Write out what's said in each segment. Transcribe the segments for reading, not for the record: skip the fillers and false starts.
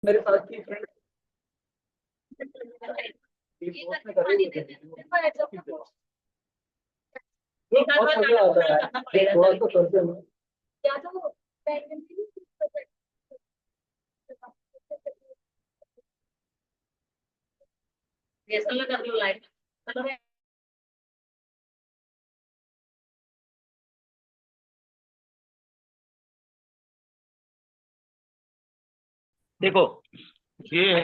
मेरे साथ की फ्रेंड बहुत मजा आता है थोड़ा सा करते हैं। देखो ये है,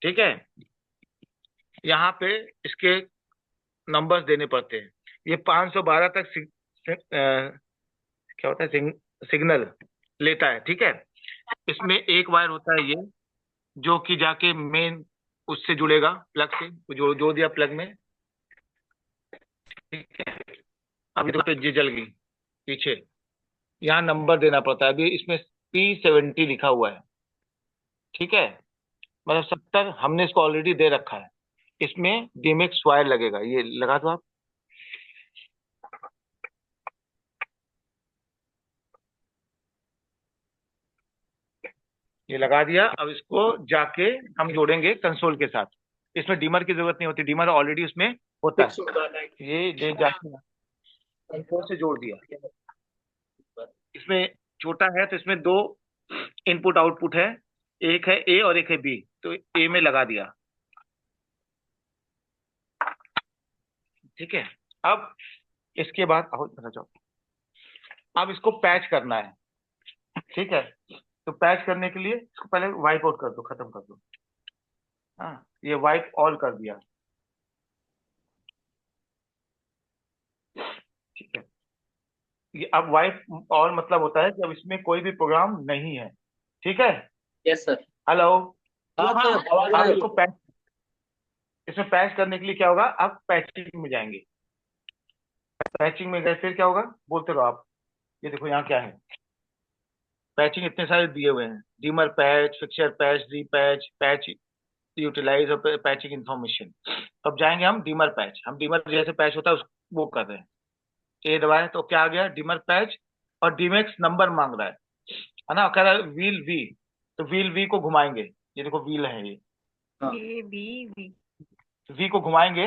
ठीक है। यहाँ पे इसके नंबर्स देने पड़ते हैं। ये 512 तक क्या होता है, सिग्नल लेता है, ठीक है। इसमें एक वायर होता है ये, जो कि जाके मेन उससे जुड़ेगा, प्लग से जोड़ दिया प्लग में, ठीक है। अभी तो ये जल गई पीछे। यहाँ नंबर देना पड़ता है, अभी इसमें P70 लिखा हुआ है, ठीक है। मतलब 70 हमने इसको ऑलरेडी दे रखा है। इसमें डीमेक्स वायर लगेगा, ये लगा दो आप। ये लगा दिया। अब इसको जाके हम जोड़ेंगे कंसोल के साथ। इसमें डीमर की जरूरत नहीं होती, डीमर ऑलरेडी उसमें होता फिक्स है। होता है। ये ले जाके कंसोल से जोड़ दिया। इसमें छोटा है तो इसमें दो इनपुट आउटपुट है, एक है ए और एक है बी, तो ए में लगा दिया, ठीक है। अब इसके बाद जाओ, अब इसको पैच करना है, ठीक है। तो पैच करने के लिए इसको पहले वाइप आउट कर दो, खत्म कर दो। हाँ, ये वाइप ऑल कर दिया, ठीक है। ये अब वाइप ऑल मतलब होता है कि अब इसमें कोई भी प्रोग्राम नहीं है, ठीक है। Yes sir. हेलो। हाँ सर, आवाज आ अब रही इसको पैच, इसमें पैच करने के लिए क्या होगा, अब पैचिंग में जाएंगे। पैचिंग में गए फिर क्या होगा, बोलते रहो आप। ये देखो यहाँ क्या है, पैचिंग इतने सारे दिए हुए हैं, डीमर पैच, फिक्सर पैच, री पैच, पैच यूटिलाइज और पैचिंग इंफॉर्मेशन। तो अब जाएंगे हम डीमर पैच, हम डीमर जैसे पैच होता है वो कर रहे हैं। ए दबाए तो क्या आ गया, डीमर पैच। और डीमेक्स नंबर मांग रहा है ना, कह रहा है व्हील वी। तो व्हील वी को घुमाएंगे, ये देखो व्हील है ये, हाँ। वी को घुमाएंगे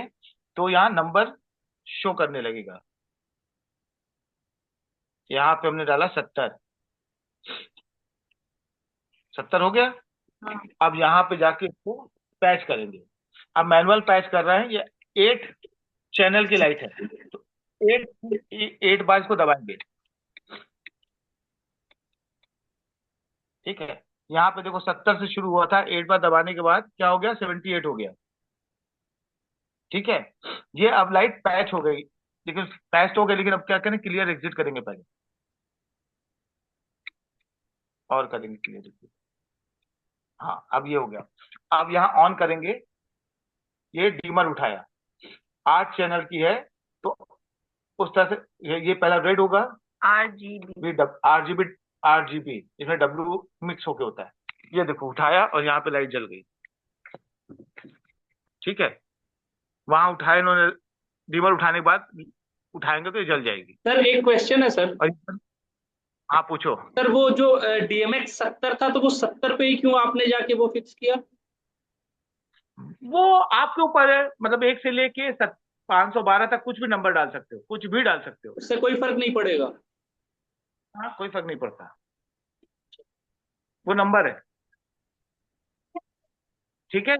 तो यहाँ नंबर शो करने लगेगा। यहाँ पे हमने डाला 70, 70 हो गया। हाँ। अब यहाँ पे जाके इसको पैच करेंगे। अब मैनुअल पैच कर रहे हैं, ये 8 चैनल की लाइट है, तो 8 बार इसको दबाएंगे, ठीक है। यहाँ पे देखो 70 से शुरू हुआ था, 8 बार दबाने के बाद क्या हो गया, 78 हो गया, ठीक है। ये अब लाइट पैच हो गई, लेकिन पैच हो गई, लेकिन अब क्या करें, क्लियर एग्जिट करेंगे पहले, और करेंगे क्लियर एग्जिट। हाँ, अब ये हो गया। अब यहाँ ऑन करेंगे, ये डीमर उठाया, 8 चैनल की है, तो उस तरह से ये पहला रेड होगा, RGB, RGB इसमें W मिक्स होके होता है। ये देखो उठाया और यहाँ पे लाइट जल गई, ठीक है। वहां उठाए इन्होंने, डीमर उठाने के बाद उठाएंगे तो ये जल जाएगी। सर एक क्वेश्चन है सर। और हाँ पूछो। सर वो जो DMX 70 था, तो वो 70 पे ही क्यों आपने जाके वो फिक्स किया? वो आपके ऊपर है, मतलब 1 से लेके 512 तक कुछ भी नंबर डाल सकते हो, कुछ भी डाल सकते हो। उससे कोई फर्क नहीं पड़ेगा? हाँ, कोई फर्क नहीं पड़ता, वो नंबर है, ठीक है।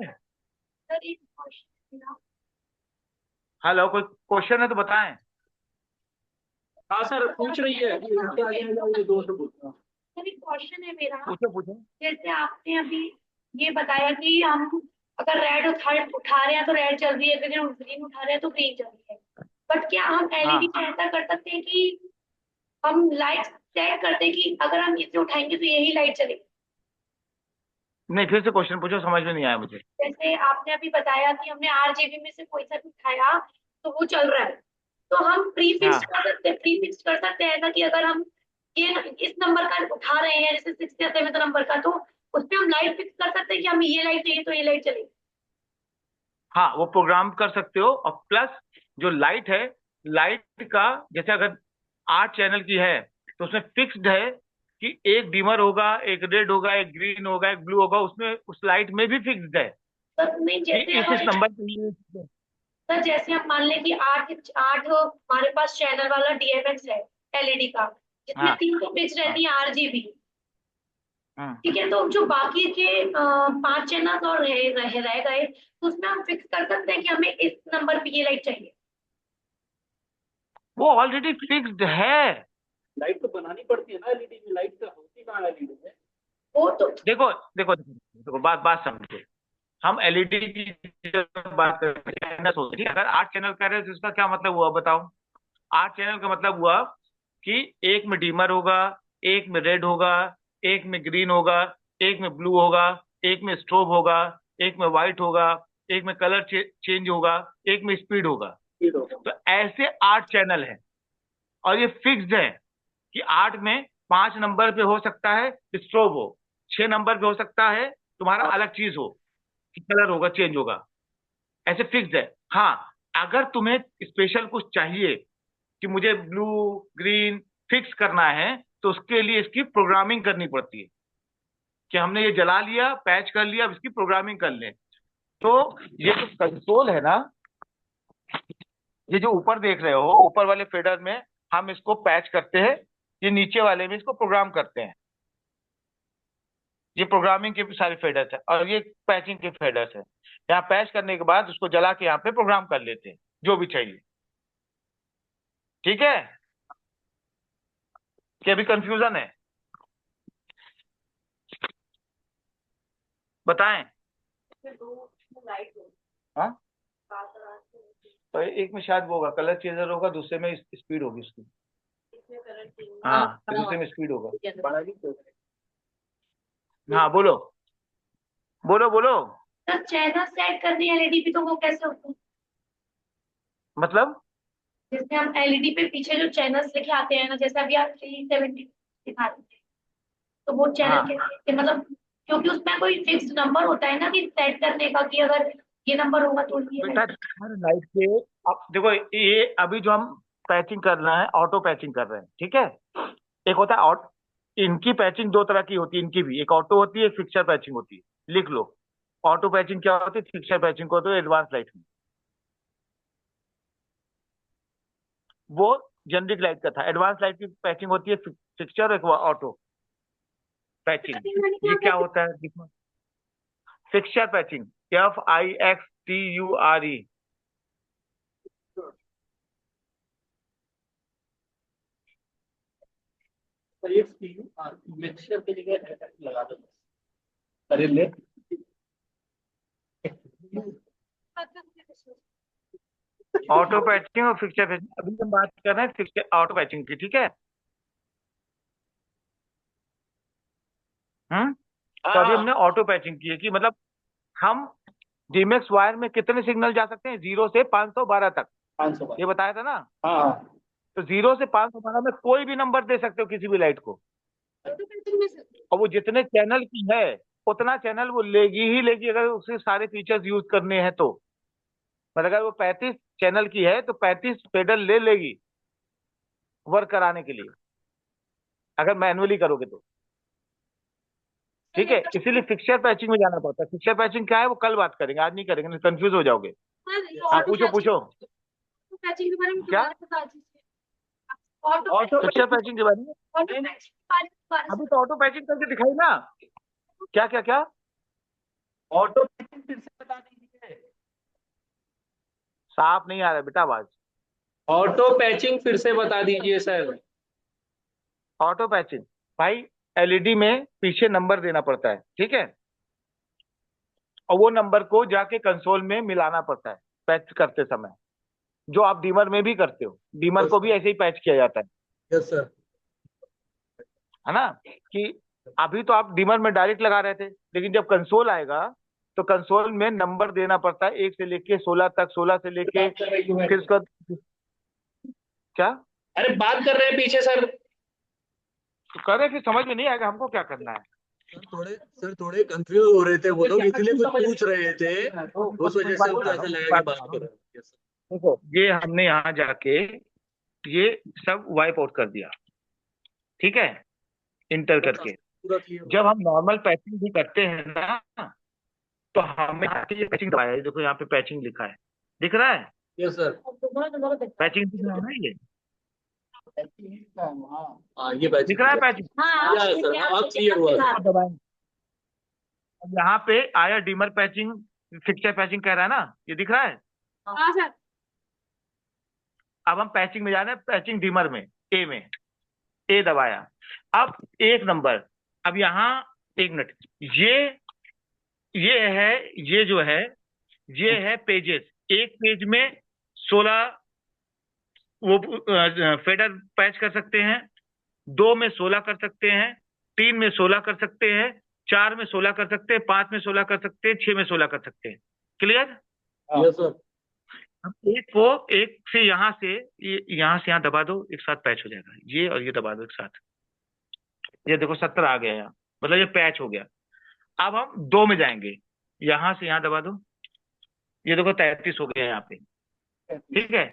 हेलो, कोई क्वेश्चन है तो बताएं। हाँ सर, पूछ रही है। ये दो से पूछना। सर एक क्वेश्चन है मेरा। पूछो पूछो। जैसे आपने अभी ये बताया कि हम अगर रेड उठा रहे हैं तो रेड चल रही है, अगर ग्रीन उठा रहे हैं तो ग्रीन चल रही है। बट क्या हम एलईडी हाँ, में ऐसा कर सकते हैं कि हम लाइट सेट करते हैं कि अगर हम इसे उठाएंगे तो यही लाइट चलेगी? नहीं, फिर से क्वेश्चन पूछो, समझ में नहीं आया मुझे। जैसे आपने अभी बताया कि हमने आरजेबी में से कोई सा भी उठाया तो वो चल रहा है, तो हम हाँ प्री फिक्स कर सकते हैं ऐसा कि अगर हम ये इस नंबर का उठा रहे हैं, जैसे 60 या 70 नंबर का, तो उसमें हम लाइट फिक्स कर सकते हैं कि हमें ये लाइट चाहिए तो ये लाइट चलेगी? हाँ, वो प्रोग्राम कर सकते हो। और प्लस जो लाइट है, लाइट का जैसे अगर 8 चैनल की है तो उसमें फिक्स्ड है कि एक डिमर होगा, एक रेड होगा, एक ग्रीन होगा, एक ब्लू होगा, उसमें उस लाइट में भी फिक्स्ड है सर नहीं, कि जैसे इस हमारे, नंबर पे ये। सर जैसे हम मान लें कि आठ आठ हमारे पास चैनल वाला डीएमएक्स है एलईडी का, जिसमें हाँ 3 तो फिक्स हाँ रहती है आरजीबी। हाँ। ठीक है, तो जो बाकी के 5 चैनल और रह गए, तो उसमें हम फिक्स कर सकते हैं कि हमें इस नंबर पे ये लाइट चाहिए। वो ऑलरेडी फिक्स्ड है। लाइट तो बनानी पड़ती है ना एलईडी में, लाइट तो होती कहाँ एलईडी में। वो तो देखो देखो देखो, बात बात समझो। हम एलईडी की जब बात करते हैं ना, सोचिए अगर 8 चैनल कर रहे हैं तो इसका क्या मतलब हुआ बताओ। 8 चैनल का मतलब हुआ कि एक में डीमर होगा, एक में रेड होगा, एक में ग्रीन होगा, एक में ब्लू होगा, एक में स्ट्रोब होगा, एक में व्हाइट होगा, एक में कलर चेंज होगा, एक में स्पीड होगा। स्पीड होगा। तो ऐसे 8 चैनल हैं और ये फिक्स्ड है कि 8 में 5 नंबर पे हो सकता है स्ट्रोब हो, 6 नंबर पे हो सकता है तुम्हारा अलग चीज हो, कि कलर होगा, चेंज होगा। ऐसे फिक्स्ड है। हाँ, अगर तुम्हें स्पेशल कुछ चाहिए कि मुझे ब्लू ग्रीन फिक्स करना है, तो उसके लिए इसकी प्रोग्रामिंग करनी पड़ती है कि हमने ये जला लिया, पैच कर लिया, अब इसकी प्रोग्रामिंग कर लें। तो ये जो कंसोल है ना, ये जो ऊपर देख रहे हो, ऊपर वाले फेडर में हम इसको पैच करते हैं, ये नीचे वाले में इसको प्रोग्राम करते हैं। ये प्रोग्रामिंग के सारे फेडर्स है और ये पैचिंग के फेडर्स है। यहाँ पैच करने के बाद उसको जला के यहाँ पे प्रोग्राम कर लेते हैं जो भी चाहिए। ठीक है, कि अभी कंफ्यूजन है? बताएं। हाँ, तो एक में शायद वो होगा कलर चेंजर होगा, दूसरे में स्पीड होगी उसकी। हाँ, तो दूसरे में स्पीड होगा। हाँ बोलो बोलो बोलो। सर चैनल सेट करनी है एलईडी पे, तो वो कैसे होता है? मतलब जैसे हम एलईडी पे पीछे जो चैनल्स लिखे आते हैं ना, जैसे अभी आप 370 दिखा रहे थे, तो वो चैनल हाँ के मतलब, क्योंकि उसमें कोई फिक्स नंबर होता है ना कि सेट करने का, कि अगर ये नंबर होगा तो ये बेटा, लाइट। हर लाइट के अब देखो, ये अभी जो हम पैचिंग कर रहे हैं ऑटो पैचिंग कर रहे हैं, ठीक है। एक होता है इनकी पैचिंग 2 तरह की होती है, इनकी भी एक ऑटो होती है, एक फिक्सर पैचिंग होती है। लिख लो, ऑटो पैचिंग क्या होती है, फिक्सर पैचिंग को होती है एडवांस लाइट में। वो जनरिक लाइट का था। एडवांस लाइट की पैचिंग होती है फिक्सचर, एक ऑटो पैचिंग। ये क्या होता है? Fixture patching, FIXTURE। पर ये मिक्सचर की जगह लगा दो। अरे ले, ऑटो पैचिंग और फिक्सचर पैचिंग, अभी हम बात कर रहे हैं फिक्सचर ऑटो पैचिंग की, ठीक है। तो अभी हमने ऑटो पैचिंग की है कि मतलब हम डीमेक्स वायर में कितने सिग्नल जा सकते हैं, 0 से 512 तक। 500 ये बताया था ना। हाँ। तो 0 से 512 में कोई भी नंबर दे सकते हो किसी भी लाइट को, और वो जितने चैनल की है उतना चैनल वो लेगी ही लेगी, अगर उसके सारे फीचर्स यूज करने हैं तो। मतलब अगर वो 35 चैनल की है तो 35 पेडल ले लेगी वर्क कराने के लिए, अगर मैनुअली करोगे तो। ठीक है, इसीलिए फिक्सचर पैचिंग में जाना पड़ता है। फिक्सचर पैचिंग क्या है वो कल बात करेंगे, आज नहीं करेंगे, नहीं कंफ्यूज हो जाओगे। हाँ पूछो पूछो। पैचिंग के बारे में क्या? बता दीजिए। ऑटो फिक्सचर पैचिंग के बारे में अभी तो ऑटो पैचिंग करके दिखाई ना। क्या क्या क्या? ऑटो पैचिंग फिर से बता दीजिए। साफ नहीं आ रहा है बेटा आवाज। ऑटो पैचिंग फिर से बता दीजिए सर। ऑटो पैचिंग भाई, एलईडी में पीछे नंबर देना पड़ता है, ठीक है, और वो नंबर को जाके कंसोल में मिलाना पड़ता है पैच करते समय, जो आप डीमर में भी करते हो। डीमर को भी ऐसे ही पैच किया जाता है। Yes sir. है ना, कि अभी तो आप डीमर में डायरेक्ट लगा रहे थे, लेकिन जब कंसोल आएगा तो कंसोल में नंबर देना पड़ता है 1 से लेके 16 तक, 16 से लेके फिर उसका क्या। अरे बात कर रहे हैं पीछे सर। तो कर रहे, फिर समझ में नहीं आएगा हमको क्या करना है। सर थोड़े कंफ्यूज हो रहे थे वो लोग, इसलिए कुछ पूछ रहे थे, उस वजह से उनको ऐसा लगा कि बात कर रहे हैं। देखो, ये हमने यहाँ जाके ये सब वाइप आउट कर दिया, ठीक है। इंटर करके। पूरा क्लियर। जब हम नॉर्मल पैचिंग भी करते हैं ना, तो हमें यहाँ पे ये पैचिंग दबाया है, देखो यहाँ पे पैचिंग लिखा है, दिख रहा है? Yes sir. पैचिंग दिख रहा है ना, ये हाँ ये बैच दिख रहा है पैचिंग। हाँ या सर, अब क्लियर हुआ सर। अब दबाएंगे, अब यहाँ पे आया डिमर पैचिंग, फिक्सर पैचिंग कह रहा है ना, ये दिख रहा है। हाँ सर। अब हम पैचिंग में जा रहे हैं, पैचिंग डिमर में, ए में, ए दबाया। अब 1 नंबर, अब यहाँ 1 मिनट, ये है, ये जो है, ये है पेजेस। एक पेज में 16 वो फेडर पैच कर सकते हैं, 2 में 16 कर सकते हैं, 3 में 16 कर सकते हैं, 4 में 16 कर सकते हैं, 5 में 16 कर सकते हैं, 6 में 16 कर सकते हैं। क्लियर? Yes sir. अब एक को एक से यहाँ से यहाँ दबा दो, एक साथ पैच हो जाएगा। ये और ये दबा दो एक साथ, ये देखो 70 आ गया यहाँ, मतलब ये पैच हो गया। अब हम 2 में जाएंगे, यहाँ से यहाँ दबा दो, ये देखो 33 हो गया यहाँ पे, ठीक है?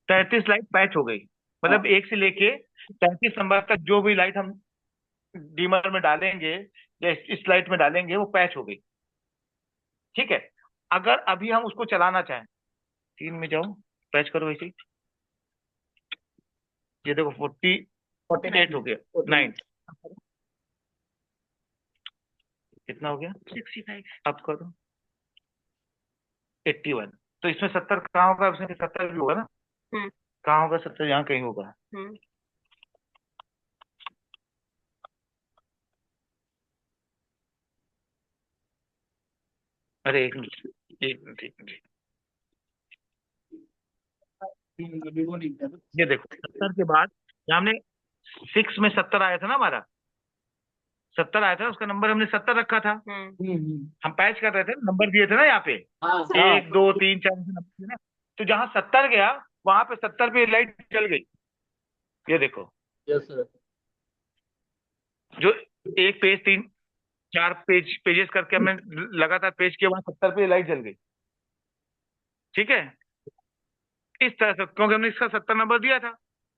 33 लाइट पैच हो गई, मतलब 1 से लेके 33 नंबर तक जो भी लाइट हम डीमर में डालेंगे या इस लाइट में डालेंगे वो पैच हो गई, ठीक है? अगर अभी हम उसको चलाना चाहें, 3 में जाओ, पैच करो वैसे, ये देखो 48 हो गया, 9 कितना हो गया, 65, अब करो 81। तो इसमें 70 कहाँ होगा, इसमें 70 भी होगा ना, कहाँ होगा 70, यहाँ कहीं होगा। अरे एक मिनट, एक मिनट, एक मिनट, ये देखो 70 के बाद यहाँ हमने 6 में 70 आया था ना, हमारा 70 आया था, उसका नंबर हमने 70 रखा था। हम पैच कर रहे थे, नंबर दिए थे ना यहाँ पे, हाँ 1 2 3 4 नंबर थे ना, तो जहाँ 70 गया वहां पे 70 पे लाइट जल गई, ये देखो। Yes sir. जो एक पेज 3 4 पेजेस करके हमने लगातार पेज किया, वहां 70 पे लाइट जल गई, ठीक है? इस तरह से, क्योंकि हमने इसका 70 नंबर दिया था,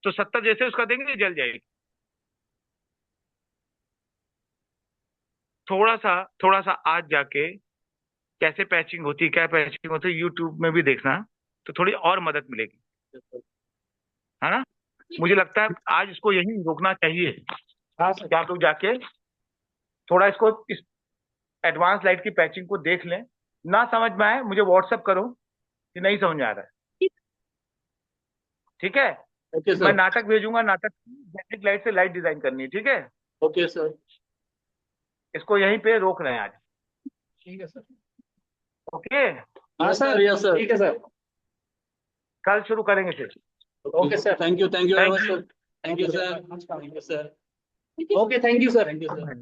तो 70 जैसे उसका देंगे जल जाएगी। थोड़ा सा आज जाके कैसे पैचिंग होती है, क्या पैचिंग होती है, यूट्यूब में भी देखना, तो थोड़ी और मदद मिलेगी, है ना? मुझे लगता है आज इसको यही रोकना चाहिए। हाँ सर, आप लोग जाके थोड़ा इसको, इस एडवांस लाइट की पैचिंग को देख लें, ना समझ में आए मुझे व्हाट्सएप करो कि नहीं समझ में आ रहा है, ठीक है? ओके मैं सर। नाटक भेजूंगा, नाटक बेसिक लाइट से लाइट डिजाइन करनी है, ठीक है? Okay sir. इसको यहीं पे रोक रहे हैं आज, ठीक है सर। ओके? हाँ सर, यस सर। ठीक है सर। कल शुरू करेंगे फिर। Okay sir, thank you very much sir. Thank you sir. Thank you sir. Okay, thank you sir. Thank you sir.